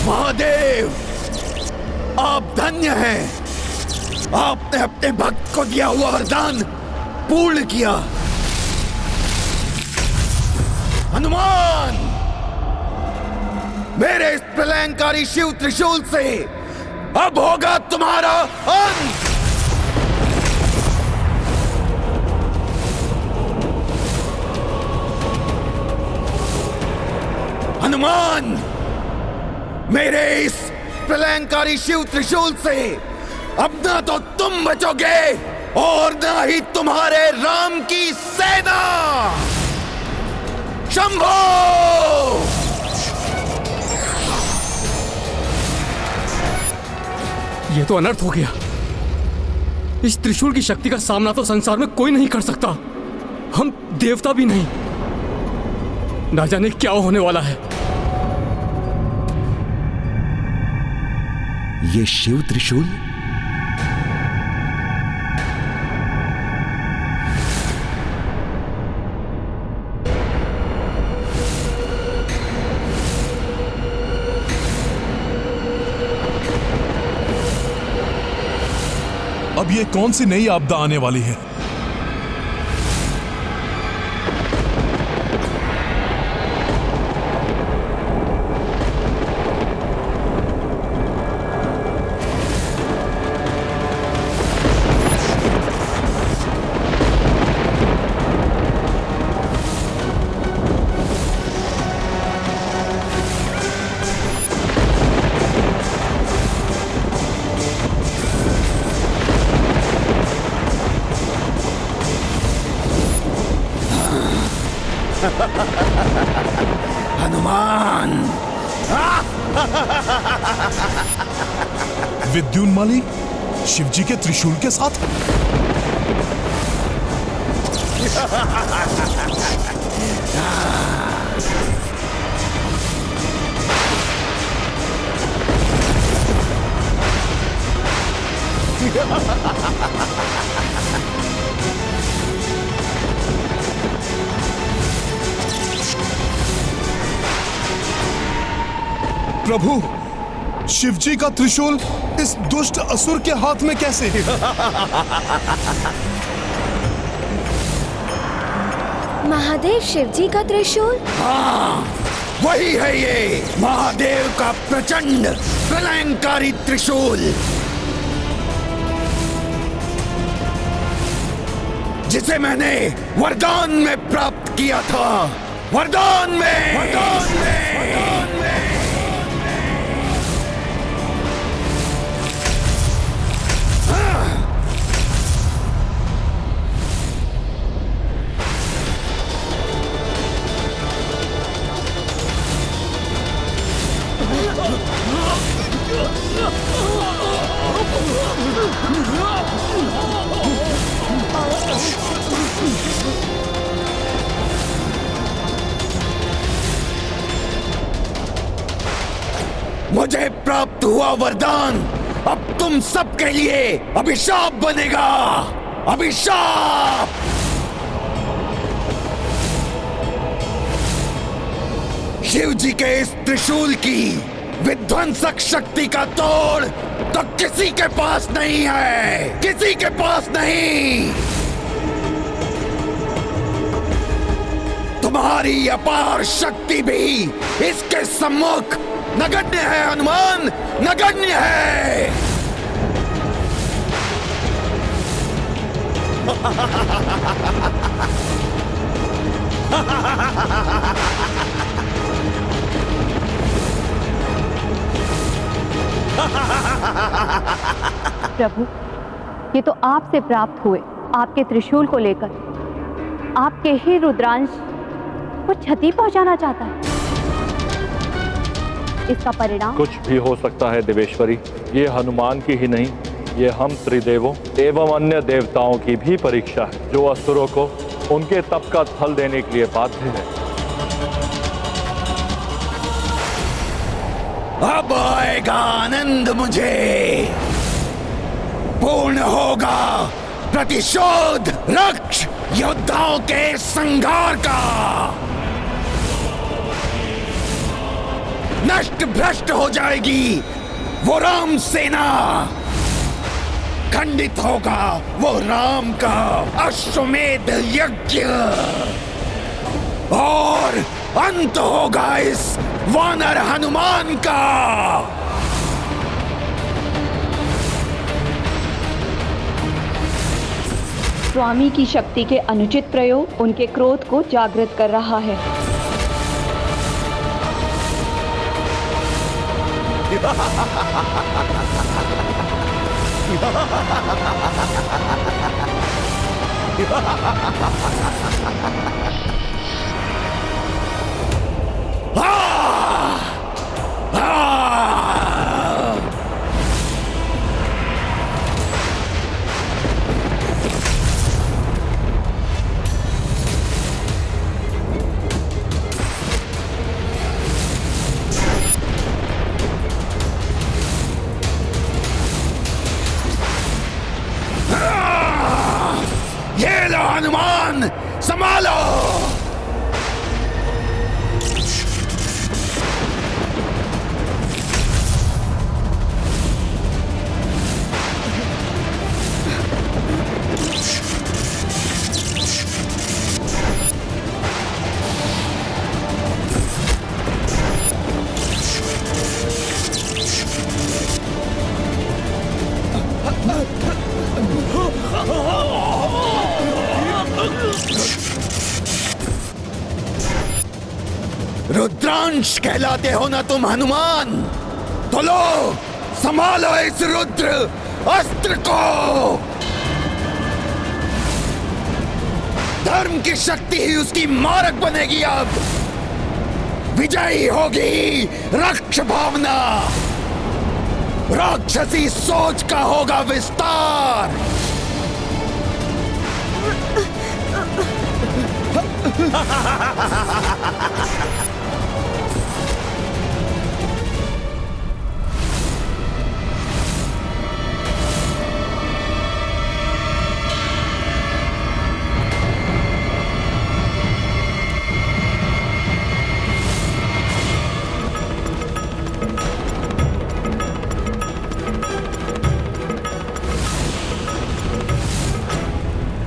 महादेव, आप धन्य हैं। आपने अपने भक्त को दिया हुआ वरदान पूर्ण किया। हनुमान, मेरे इस प्रलयंकारी शिव त्रिशूल से अब होगा तुम्हारा अंत। हनुमान, मेरे इस प्रलयंकारी शिव त्रिशूल से अब ना तो तुम बचोगे और ना ही तुम्हारे राम की सेना। शंभो! यह तो अनर्थ हो गया। इस त्रिशूल की शक्ति का सामना तो संसार में कोई नहीं कर सकता। हम देवता भी नहीं। ना जाने क्या होने वाला है। ये शिव त्रिशूल अब ये कौन सी नई आपदा आने वाली है? हनुमान। विद्युन्माली शिवजी के त्रिशूल के साथ? प्रभु, शिवजी का त्रिशूल इस दुष्ट असुर के हाथ में कैसे? महादेव, शिवजी का त्रिशूल? हाँ, वही है ये महादेव का प्रचंड प्रलयंकारी त्रिशूल, जिसे मैंने वरदान में प्राप्त किया था। वरदान में, वरदान में, वरदान में। मुझे प्राप्त हुआ वरदान अब तुम सबके लिए अभिशाप बनेगा। अभिशाप! शिव जी के इस त्रिशूल की विध्वंसक शक्ति का तोड़ तो किसी के पास नहीं है, किसी के पास नहीं। तुम्हारी अपार शक्ति भी इसके सम्मुख नगण्य है। हनुमान, नगण्य है। प्रभु, ये तो आपसे प्राप्त हुए आपके त्रिशूल को लेकर आपके ही रुद्रांश को क्षति पहुंचाना चाहता है। इसका परिणाम कुछ भी हो सकता है देवेश्वरी। ये हनुमान की ही नहीं, ये हम त्रिदेवों एवं अन्य देवताओं की भी परीक्षा है, जो असुरों को उनके तप का फल देने के लिए बाध्य है। अब आएगा आनंद मुझे। पूर्ण होगा प्रतिशोध रक्ष योद्धाओं के संघार का। नष्ट भ्रष्ट हो जाएगी वो राम सेना, खंडित होगा वो राम का अश्वमेध यज्ञ, और अंत होगा इस वानर हनुमान का। स्वामी की शक्ति के अनुचित प्रयोग उनके क्रोध को जागृत कर रहा है। ये लो हनुमान, संभालो। रुद्रांश कहलाते हो ना तुम हनुमान, तो लो संभालो इस रुद्र अस्त्र को। धर्म की शक्ति ही उसकी मारक बनेगी। अब विजयी होगी रक्ष भावना, राक्षसी सोच का होगा विस्तार।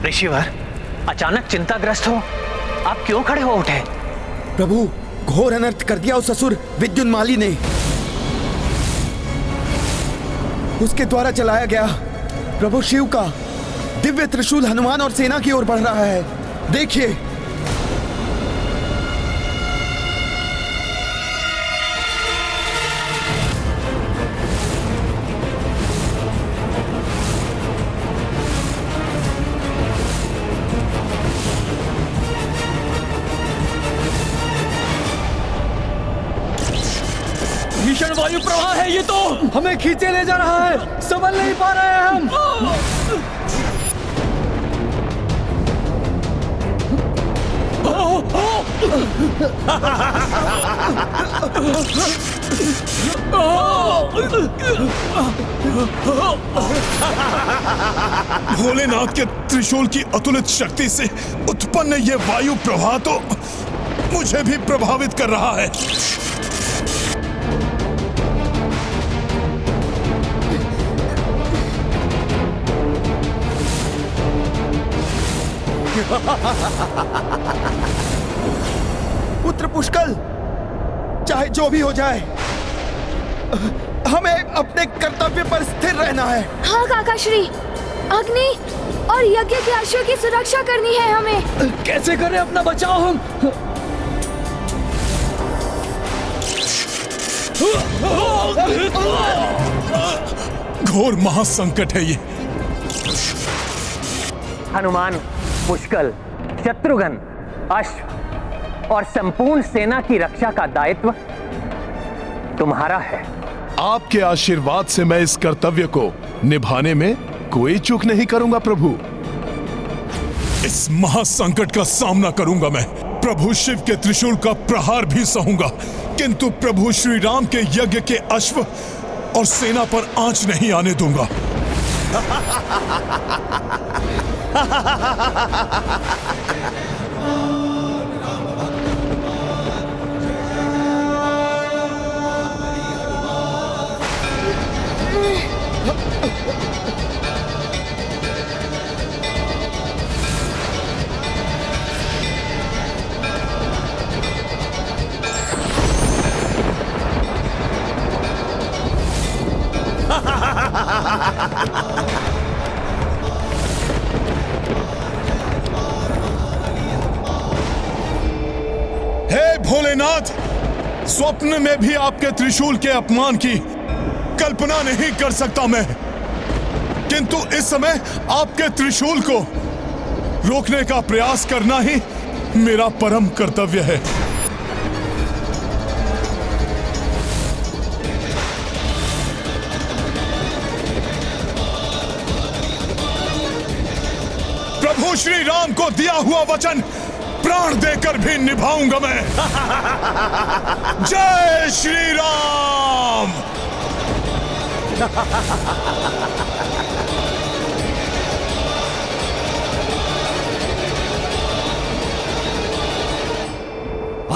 ऋषिवर, अचानक चिंताग्रस्त हो, आप क्यों खड़े हो उठे? प्रभु, घोर अनर्थ कर दिया उस असुर विद्युन्माली ने। उसके द्वारा चलाया गया प्रभु शिव का दिव्य त्रिशूल हनुमान और सेना की ओर बढ़ रहा है। देखिए। भीषण वायु प्रवाह है ये तो, हमें खींचे ले जा रहा है, संभल नहीं पा रहे हैं हम। भोलेनाथ के त्रिशूल की अतुलित शक्ति से उत्पन्न ये वायु प्रवाह तो मुझे भी प्रभावित कर रहा है। पुत्र पुष्कल, चाहे जो भी हो जाए, हमें अपने कर्तव्य पर स्थिर रहना है। हाँ काकाश्री, अग्नि और यज्ञ के अश्व की सुरक्षा करनी है हमें। कैसे करें अपना बचाव हम? घोर महासंकट है ये। हनुमान, पुष्कल, शत्रुघ्न, अश्व और संपूर्ण सेना की रक्षा का दायित्व तुम्हारा है। आपके आशीर्वाद से मैं इस कर्तव्य को निभाने में कोई चूक नहीं करूंगा प्रभु। इस महासंकट का सामना करूंगा मैं। प्रभु शिव के त्रिशूल का प्रहार भी सहूंगा, किंतु प्रभु श्री राम के यज्ञ के अश्व और सेना पर आंच नहीं आने दूंगा। हे भोलेनाथ, स्वप्न में भी आपके त्रिशूल के अपमान की कल्पना नहीं कर सकता मैं, किंतु इस समय आपके त्रिशूल को रोकने का प्रयास करना ही मेरा परम कर्तव्य है। प्रभु श्री राम को दिया हुआ वचन प्राण देकर भी निभाऊंगा मैं। जय श्री राम।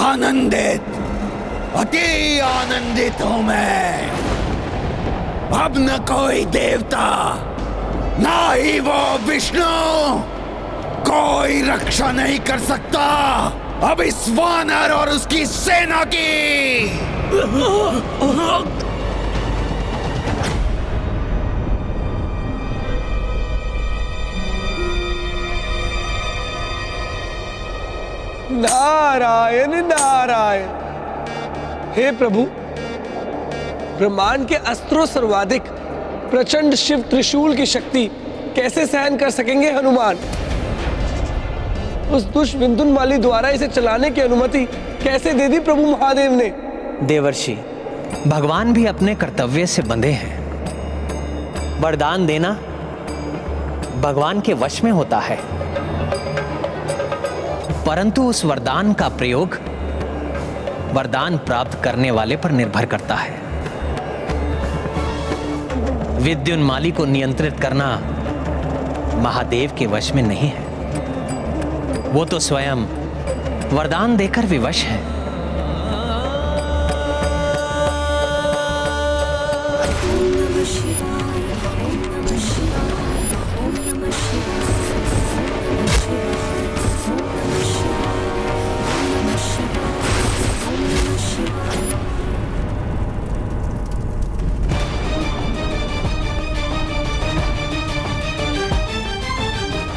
आनंदित, अति आनंदित हूं मैं। अब न कोई देवता, ना ही वो विष्णु कोई रक्षा नहीं कर सकता अब इस वानर और उसकी सेना की। नारायण नारायण। हे प्रभु, ब्रह्मांड के अस्त्रों सर्वाधिक प्रचंड शिव त्रिशूल की शक्ति कैसे सहन कर सकेंगे हनुमान? उस दुष्ट विंधुनमाली द्वारा इसे चलाने की अनुमति कैसे दे दी प्रभु महादेव ने? देवर्षि, भगवान भी अपने कर्तव्य से बंधे हैं। वरदान देना भगवान के वश में होता है, परंतु उस वरदान का प्रयोग वरदान प्राप्त करने वाले पर निर्भर करता है। विद्युन्माली को नियंत्रित करना महादेव के वश में नहीं है। वो तो स्वयं वरदान देकर विवश है।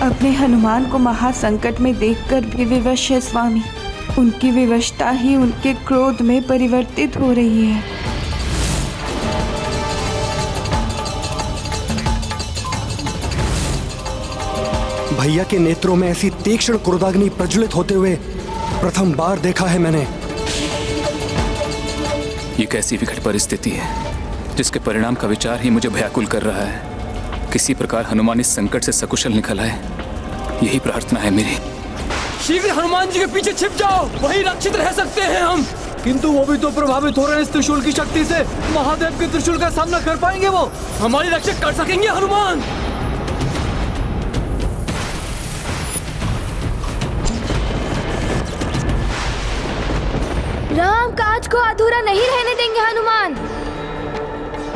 अपने हनुमान को महासंकट में देखकर भी विवश है स्वामी। उनकी विवशता ही उनके क्रोध में परिवर्तित हो रही है। भैया के नेत्रों में ऐसी तीक्ष्ण क्रोधाग्नि प्रज्वलित होते हुए प्रथम बार देखा है मैंने। ये कैसी विकट परिस्थिति है जिसके परिणाम का विचार ही मुझे भयाकुल कर रहा है। किसी प्रकार हनुमान इस संकट से सकुशल निकल आए, यही प्रार्थना है मेरी। शीघ्र हनुमान जी के पीछे छिप जाओ, वही रक्षित रह सकते हैं हम। किंतु वो भी तो प्रभावित हो रहे हैं इस त्रिशूल की शक्ति से। महादेव के त्रिशूल का सामना कर पाएंगे वो? हमारी रक्षा कर सकेंगे हनुमान? राम काज को अधूरा नहीं रहने देंगे हनुमान।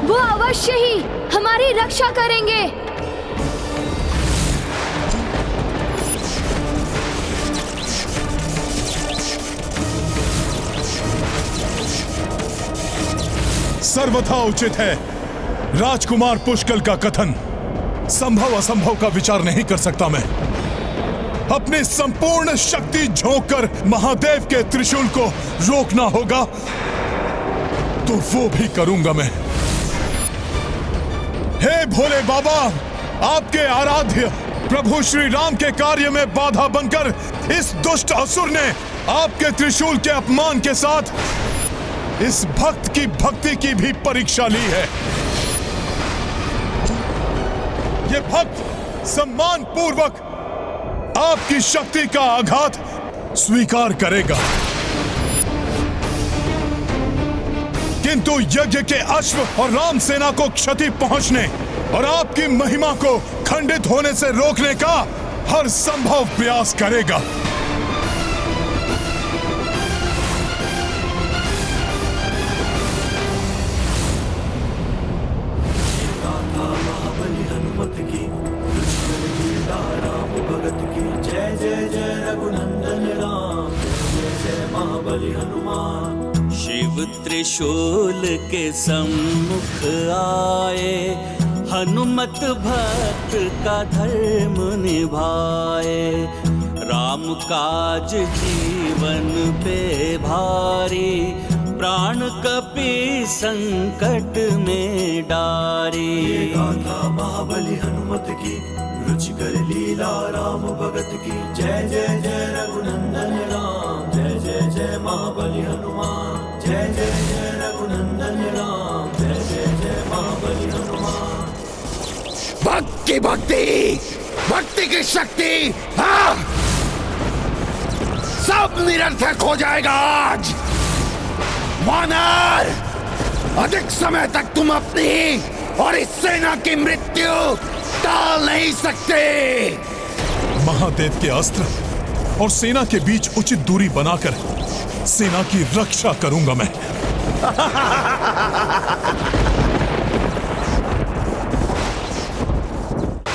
वो अवश्य ही हमारी रक्षा करेंगे। सर्वथा उचित है राजकुमार पुष्कल का कथन। संभव असंभव का विचार नहीं कर सकता मैं। अपनी संपूर्ण शक्ति झोंककर महादेव के त्रिशूल को रोकना होगा तो वो भी करूंगा मैं। हे भोले बाबा, आपके आराध्य प्रभु श्री राम के कार्य में बाधा बनकर इस दुष्ट असुर ने आपके त्रिशूल के अपमान के साथ इस भक्त की भक्ति की भी परीक्षा ली है। ये भक्त सम्मान पूर्वक आपकी शक्ति का आघात स्वीकार करेगा, किंतु यज्ञ के अश्व और राम सेना को क्षति पहुंचने और आपकी महिमा को खंडित होने से रोकने का हर संभव प्रयास करेगा। शिव त्रिशूल के सम्मुख आए, हनुमत भक्त का धर्म निभाए। राम काज जीवन पे भारी, प्राण कपि संकट में डारी। गाथा महाबली हनुमत की, रुचिकर लीला राम भगत की। जय जय जय रघुनंदन राम, जय जय जय महाबली हनुमान। जय जय जय रघुनंदन राम, जय जय जय महाबली हनुमान। भक्ति भक्ति भक्ति की शक्ति, हाँ, सब निरर्थक हो जाएगा आज। वानर, अधिक समय तक तुम अपनी और इस सेना की मृत्यु टाल नहीं सकते। महादेव के अस्त्र और सेना के बीच उचित दूरी बनाकर सेना की रक्षा करूंगा मैं।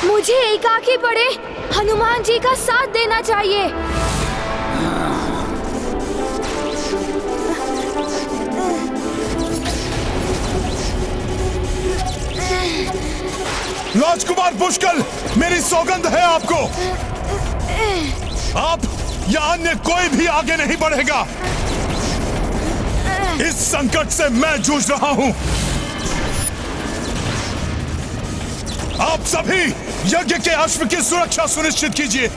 मुझे एकाकी पड़े हनुमान जी का साथ देना चाहिए। राजकुमार पुष्कल, मेरी सौगंध है आपको, आप या अन्य कोई भी आगे नहीं बढ़ेगा। इस संकट से मैं जूझ रहा हूं। आप सभी यज्ञ के अश्व की सुरक्षा सुनिश्चित कीजिए।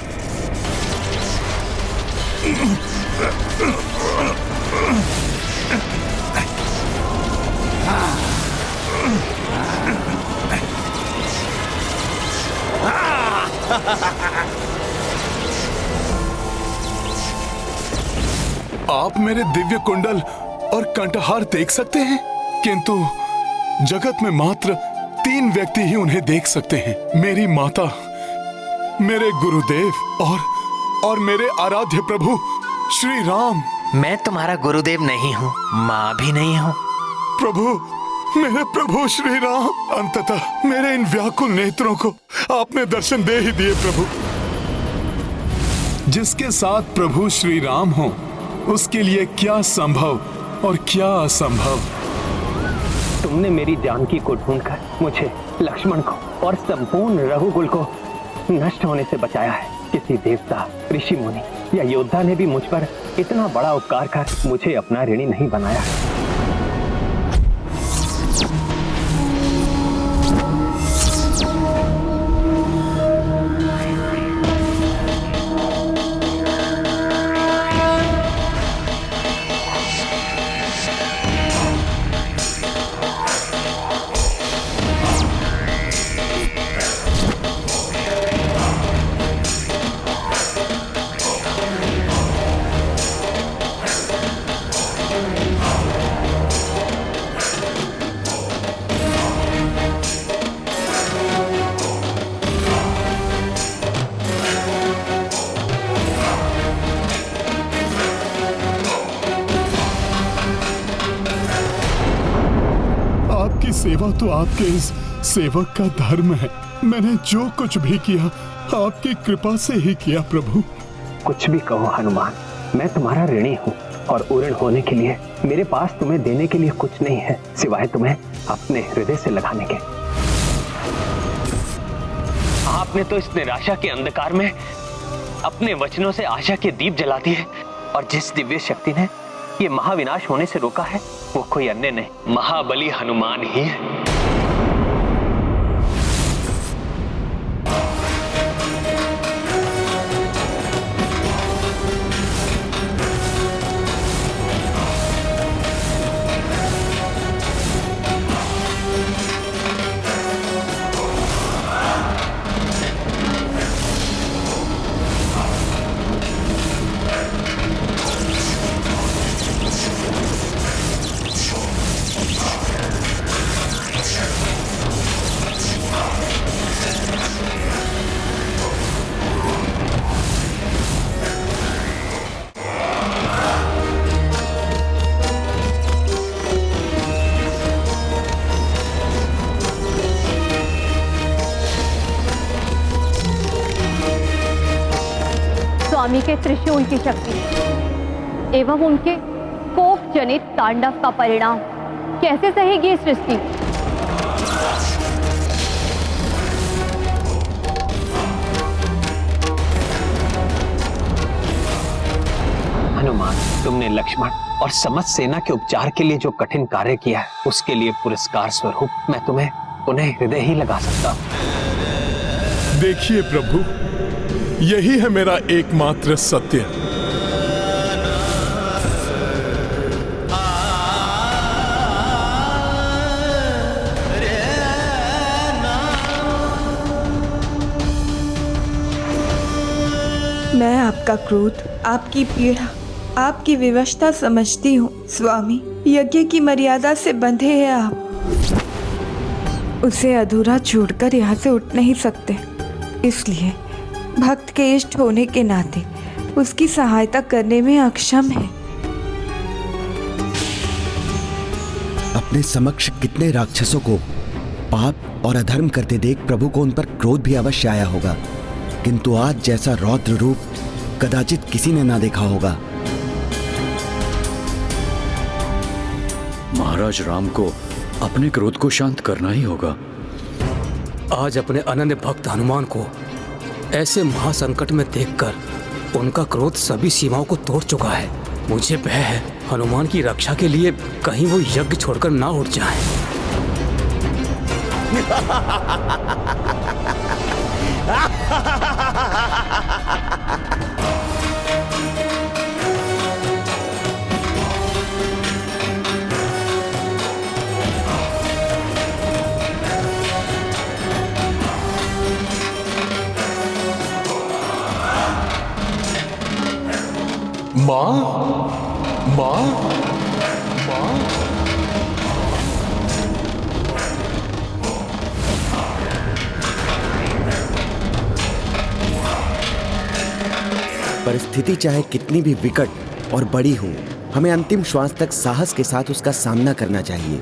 आप मेरे दिव्य कुंडल और कंठहार देख सकते हैं, किंतु जगत में मात्र 3 व्यक्ति ही उन्हें देख सकते हैं। मेरी माता, मेरे गुरुदेव और मेरे आराध्य प्रभु श्री राम। मैं तुम्हारा गुरुदेव नहीं हूँ, माँ भी नहीं हूँ। प्रभु, मेरे प्रभु श्री राम, अंततः मेरे इन व्याकुल नेत्रों को आपने दर्शन दे ही दिए प्रभु। जिसके साथ प्रभु श्री राम हो, उसके लिए क्या संभव और क्या असंभव। तुमने मेरी जानकी को ढूंढकर मुझे, लक्ष्मण को और संपूर्ण रघुकुल को नष्ट होने से बचाया है। किसी देवता, ऋषि मुनि या योद्धा ने भी मुझ पर इतना बड़ा उपकार कर मुझे अपना ऋणी नहीं बनाया है। सेवा तो आपके इस सेवक का धर्म है। मैंने जो कुछ भी किया आपकी कृपा से ही किया प्रभु। कुछ भी कहो हनुमान, मैं तुम्हारा ऋणी हूँ और ऋण होने के लिए मेरे पास तुम्हें देने के लिए कुछ नहीं है सिवाय तुम्हें अपने हृदय से लगाने के। आपने तो इस निराशा के अंधकार में अपने वचनों से आशा के दीप जला दिए और जिस दिव्य शक्ति ने ये महाविनाश होने से रोका है वो कोई अन्य नहीं, महाबली हनुमान ही है। स्वामी के त्रिशूल की शक्ति एवं उनके कोप जनित तांडव का परिणाम कैसे सहेगी ये सृष्टि? हनुमान, तुमने लक्ष्मण और समस्त सेना के उपचार के लिए जो कठिन कार्य किया है, उसके लिए पुरस्कार स्वरूप मैं तुम्हें पुनः हृदय ही लगा सकता हूं। देखिए प्रभु, यही है मेरा एकमात्र सत्य। मैं आपका क्रोध, आपकी पीड़ा, आपकी विवशता समझती हूँ स्वामी। यज्ञ की मर्यादा से बंधे हैं आप, उसे अधूरा छोड़कर यहाँ से उठ नहीं सकते। इसलिए भक्त के इष्ट होने के नाते उसकी सहायता करने में अक्षम है। अपने समक्ष कितने राक्षसों को पाप और अधर्म करते देख प्रभु को उन पर क्रोध भी अवश्य आया होगा, किंतु आज जैसा रौद्र रूप कदाचित किसी ने ना देखा होगा। महाराज राम को अपने क्रोध को शांत करना ही होगा। आज अपने अनन्य भक्त हनुमान को ऐसे महासंकट में देखकर उनका क्रोध सभी सीमाओं को तोड़ चुका है। मुझे भय है हनुमान की रक्षा के लिए कहीं वो यज्ञ छोड़कर ना उठ जाए। माँ, माँ, माँ। परिस्थिति चाहे कितनी भी विकट और बड़ी हो, हमें अंतिम श्वास तक साहस के साथ उसका सामना करना चाहिए।